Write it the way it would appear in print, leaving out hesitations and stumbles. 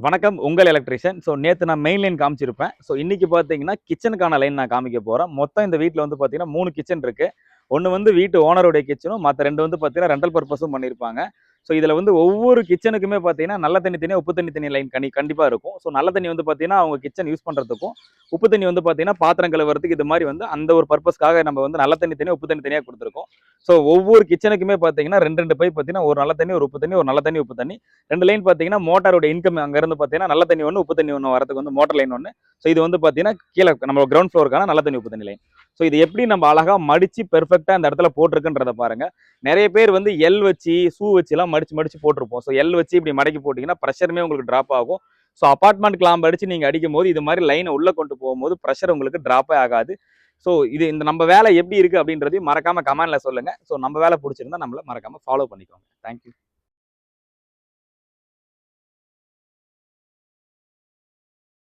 வணக்கம் உங்கள் electrician. So நேற்று நான் மெயின் லைன் காமிச்சிருப்பேன். ஸோ இன்னைக்கு பார்த்தீங்கன்னா கிச்சனுக்கான லைன் நான் காமிக்க போகிறேன். மொத்தம் இந்த வீட்டில் வந்து பார்த்தீங்கன்னா 3 கிச்சன் இருக்கு. ஒன்று வந்து வீட்டு ஓனருடைய கிச்சனும், மற்ற 2 வந்து பார்த்தீங்கன்னா ரெண்டல் பர்பஸும் பண்ணியிருப்பாங்க. ஸோ இதில் வந்து ஒவ்வொரு கிச்சனுக்குமே பார்த்தீங்கன்னா நல்ல தண்ணி தனியாக, உப்பு தண்ணி லைன் கண்டிப்பாக இருக்கும். ஸோ நல்ல தண்ணி வந்து பார்த்தீங்கன்னா அவங்க கிச்சன் யூஸ் பண்ணுறதுக்கும், உப்பு தண்ணி வந்து பார்த்தீங்கன்னா பாத்திரம் கழுவுறதுக்கு, இது மாதிரி வந்து அந்த ஒரு பர்பஸ்க்காக நம்ம வந்து நல்ல தண்ணி தனியாக, உப்பு தண்ணி தனியாக கொடுத்துருக்கோம். ஸோ ஒவ்வொரு கிச்சனுக்குமே பார்த்தீங்கன்னா 2 பைப் பார்த்தீங்கன்னா ஒரு நல்ல தண்ணி, ஒரு உப்பு தண்ணி, ஒரு நல்ல தண்ணி, உப்பு தண்ணி. 2 லைன் பார்த்தீங்கன்னா மோட்டாரோட இன்கம் அங்கேருந்து பார்த்தீங்கன்னா நல்ல தண்ணி ஒன்று, உப்பு தண்ணி ஒன்று வரதுக்கு வந்து மோட்டர் லைன் ஒன்று. ஸோ இது வந்து பார்த்தீங்கன்னா கீழே நம்ம கிரவுண்ட் ஃப்ளோருக்கான நல்ல தண்ணி, உப்பு தண்ணி லைன். ஸோ இது எப்படி நம்ம அழகா மடிச்சு பெர்ஃபெக்டா இந்த இடத்துல போட்டிருக்குன்றத பாருங்க. நிறைய பேர் வந்து எல் வச்சு, ஷூ வச்சு எல்லாம் மடிச்சு போட்டிருப்போம். ஸோ எல் வச்சு இப்படி மடக்கி போட்டீங்கன்னா ப்ரெஷருமே உங்களுக்கு டிராப் ஆகும். ஸோ அபார்ட்மெண்ட் கிளாம்ப் அடிச்சு நீங்க அடிக்கும் போது இது மாதிரி லைனை உள்ள கொண்டு போகும்போது ப்ரெஷர் உங்களுக்கு டிராப்பே ஆகாது. ஸோ இது இந்த நம்ம வேலை எப்படி இருக்கு அப்படின்றதையும் மறக்காம கமெண்ட்ல சொல்லுங்க. ஸோ நம்ம வேலை பிடிச்சிருந்தா நம்மள மறக்காம ஃபாலோ பண்ணிக்கோங்க. தேங்க்யூ.